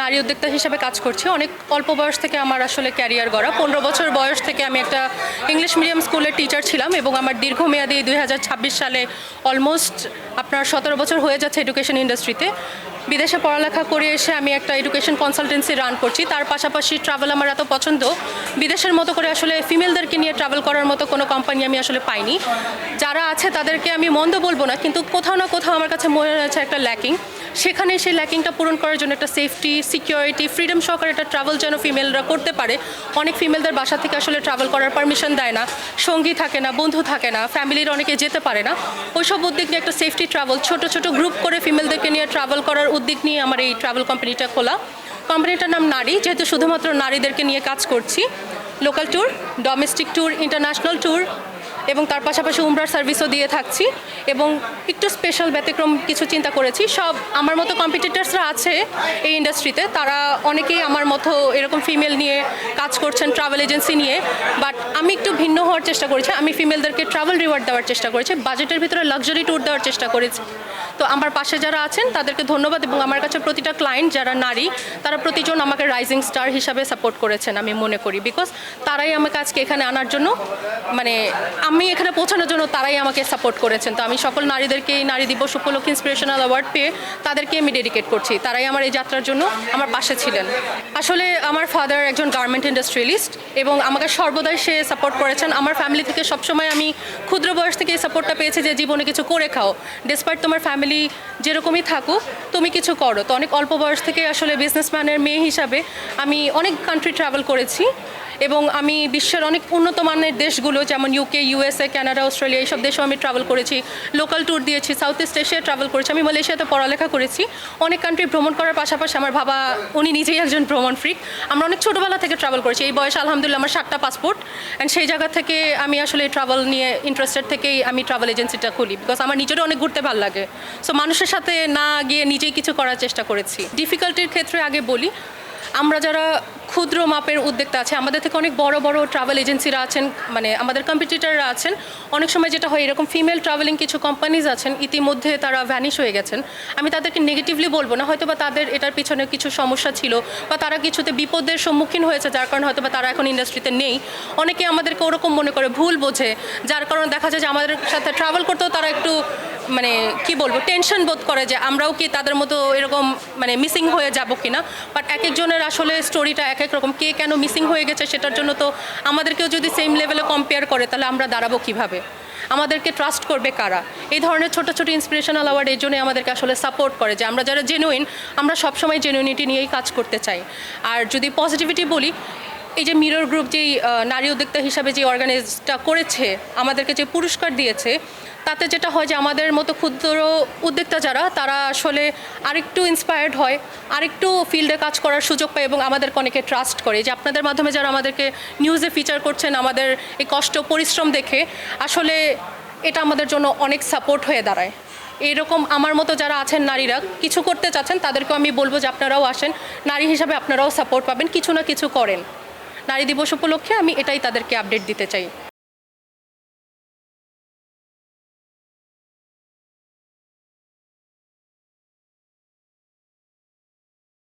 নারী উদ্যোক্তা হিসেবে কাজ করছি। অনেক অল্প বয়স থেকে আমার আসলে ক্যারিয়ার গড়া। 15 বছর বয়স থেকে আমি একটা ইংলিশ মিডিয়াম স্কুলের টিচার ছিলাম এবং আমার দীর্ঘমেয়াদী 2026 সালে অলমোস্ট আপনার 17 বছর হয়ে যাচ্ছে এডুকেশন ইন্ডাস্ট্রিতে। বিদেশে পড়ালেখা করে এসে আমি একটা এডুকেশন কনসালটেন্সি রান করছি। তার পাশাপাশি ট্রাভেল আমার এত পছন্দ, বিদেশের মতো করে আসলে ফিমেলদেরকে নিয়ে ট্রাভেল করার মতো কোনো কোম্পানি আমি আসলে পাইনি। যারা আছে তাদেরকে আমি মন্দ বলবো না, কিন্তু কোথাও না কোথাও আমার কাছে মনে হয়েছে একটা ল্যাকিং। সেখানে সেই ল্যাকিংটা পূরণ করার জন্য একটা সেফটি, সিকিউরিটি, ফ্রিডম সহকারে একটা ট্রাভেল যেন ফিমেলরা করতে পারে। অনেক ফিমেলদের বাসা থেকে আসলে ট্রাভেল করার পারমিশন দেয় না, সঙ্গী থাকে না, বন্ধু থাকে না, ফ্যামিলির অনেকে যেতে পারে না। ওইসব উদ্যোগ নিয়ে একটা সেফটি ট্রাভেল, ছোট ছোট গ্রুপ করে ফিমেলদেরকে নিয়ে ট্রাভেল করার উদ্যোগ নিয়ে আমার এই ট্রাভেল কোম্পানিটা খোলা। কোম্পানিটার নাম নারী, যেহেতু শুধুমাত্র নারীদেরকে নিয়ে কাজ করছি। Local tour, domestic tour, international tour এবং তার পাশাপাশি উমরার সার্ভিসও দিয়ে থাকছি এবং একটু স্পেশাল ব্যতিক্রম কিছু চিন্তা করেছি। সব আমার মতো কম্পিটিটার্সরা আছে এই ইন্ডাস্ট্রিতে, তারা অনেকেই আমার মতো এরকম ফিমেল নিয়ে কাজ করছেন, ট্রাভেল এজেন্সি নিয়ে। বাট আমি একটু ভিন্ন হওয়ার চেষ্টা করেছি। আমি ফিমেলদেরকে ট্রাভেল রিওয়ার্ড দেওয়ার চেষ্টা করেছি, বাজেটের ভিতরে লাক্সারি ট্যুর দেওয়ার চেষ্টা করেছি। তো আমার পাশে যারা আছেন তাদেরকে ধন্যবাদ, এবং আমার কাছে প্রতিটা ক্লায়েন্ট যারা নারী তারা প্রতিজন আমাকে রাইজিং স্টার হিসাবে সাপোর্ট করেছেন আমি মনে করি। বিকজ তারাই আমাকে আজকে এখানে আনার জন্য, মানে আমি এখানে পৌঁছানোর জন্য তারাই আমাকে সাপোর্ট করেছেন। তো আমি সকল নারীদেরকে এই নারী দিবস উপলক্ষে ইন্সপিরেশনাল অ্যাওয়ার্ড পেয়ে তাদেরকে আমি ডেডিকেট করছি। তারাই আমার এই যাত্রার জন্য আমার পাশে ছিলেন। আসলে আমার ফাদার একজন গার্মেন্ট ইন্ডাস্ট্রিয়ালিস্ট এবং আমাকে সর্বদাই সে সাপোর্ট করেছেন। আমার ফ্যামিলি থেকে সবসময় আমি ক্ষুদ্র বয়স থেকে এই সাপোর্টটা পেয়েছি যে জীবনে কিছু করে খাও, ডেসপাইট তোমার ফ্যামিলি যেরকমই থাকুক তুমি কিছু করো। তো অনেক অল্প বয়স থেকে আসলে বিজনেসম্যানের মেয়ে হিসাবে আমি অনেক কান্ট্রি ট্রাভেল করেছি এবং আমি বিশ্বের অনেক উন্নত মানের দেশগুলো যেমন ইউকে, ইউএসএ, কানাডা, অস্ট্রেলিয়া এইসব দেশেও আমি ট্রাভেল করেছি, লোকাল ট্যুর দিয়েছি, সাউথ ইস্ট এশিয়া ট্রাভেল করেছি, আমি মালয়েশিয়াতে পড়ালেখা করেছি। অনেক কান্ট্রি ভ্রমণ করার পাশাপাশি আমার বাবা উনি নিজেই একজন ভ্রমণ ফ্রিক। আমরা অনেক ছোটোবেলা থেকে ট্রাভেল করেছি। এই বয়সে আলহামদুলিল্লাহ আমার 7টা পাসপোর্ট, অ্যান্ড সেই জায়গা থেকে আমি আসলে ট্রাভেল নিয়ে ইন্টারেস্টেড থেকেই আমি ট্রাভেল এজেন্সিটা খুলি। বিকজ আমার নিজেরও অনেক ঘুরতে ভালো লাগে। সো মানুষের সাথে না গিয়ে নিজেই কিছু করার চেষ্টা করেছি। ডিফিকাল্টির ক্ষেত্রে আগে বলি, আমরা যারা ক্ষুদ্র মাপের উদ্যোক্তা আছে, আমাদের থেকে অনেক বড় বড় ট্রাভেল এজেন্সিরা আছেন, মানে আমাদের কম্পিটিটররা আছেন। অনেক সময় যেটা হয়, এরকম ফিমেল ট্রাভেলিং কিছু কোম্পানিজ আছেন, ইতিমধ্যে তারা ভ্যানিশ হয়ে গেছেন। আমি তাদেরকে নেগেটিভলি বলবো না, হয়তো বা তাদের এটার পিছনে কিছু সমস্যা ছিল বা তারা কিছুতে বিপদের সম্মুখীন হয়েছে, যার কারণে হয়তো বা তারা এখন ইন্ডাস্ট্রিতে নেই। অনেকে আমাদেরকে ওরকম মনে করে, ভুল বোঝে, যার কারণে দেখা যায় যে আমাদের সাথে ট্রাভেল করতেও তারা একটু মানে কি বলবো টেনশন বোধ করে যে আমরাও কি তাদের মতো এরকম মানে মিসিং হয়ে যাব কিনা। বাট এক একজনের আসলে স্টোরিটা এক এক রকম, কে কেন মিসিং হয়ে গেছে সেটার জন্য তো আমাদেরকেও যদি সেম লেভেলে কম্পেয়ার করে তাহলে আমরা দাঁড়াবো কীভাবে, আমাদেরকে ট্রাস্ট করবে কারা। এই ধরনের ছোটো ছোটো ইন্সপিরেশনাল অ্যাওয়ার্ড এই জন্যই আমাদেরকে আসলে সাপোর্ট করে যে আমরা যারা জেনুইন, আমরা সবসময় জেনুইনিটি নিয়েই কাজ করতে চাই। আর যদি পজিটিভিটি বলি, এই যে মিরর গ্রুপ যেই নারী উদ্যোক্তা হিসাবে যে অর্গানাইজটা করেছে, আমাদেরকে যে পুরস্কার দিয়েছে, তাতে যেটা হয় যে আমাদের মতো ক্ষুদ্র উদ্যোক্তা যারা, তারা আসলে আরেকটু ইন্সপায়ার্ড হয়, আরেকটু ফিল্ডে কাজ করার সুযোগ পায় এবং আমাদেরকে অনেকে ট্রাস্ট করে। যে আপনাদের মাধ্যমে যারা আমাদেরকে নিউজে ফিচার করছেন, আমাদের এই কষ্ট পরিশ্রম দেখে আসলে এটা আমাদের জন্য অনেক সাপোর্ট হয়ে দাঁড়ায়। এরকম আমার মতো যারা আছেন নারীরা কিছু করতে চাচ্ছেন, তাদেরকেও আমি বলবো যে আপনারাও আসেন, নারী হিসাবে আপনারাও সাপোর্ট পাবেন, কিছু না কিছু করেন। নারী দিবস উপলক্ষে আমি এটাই তাদেরকে আপডেট দিতে চাই।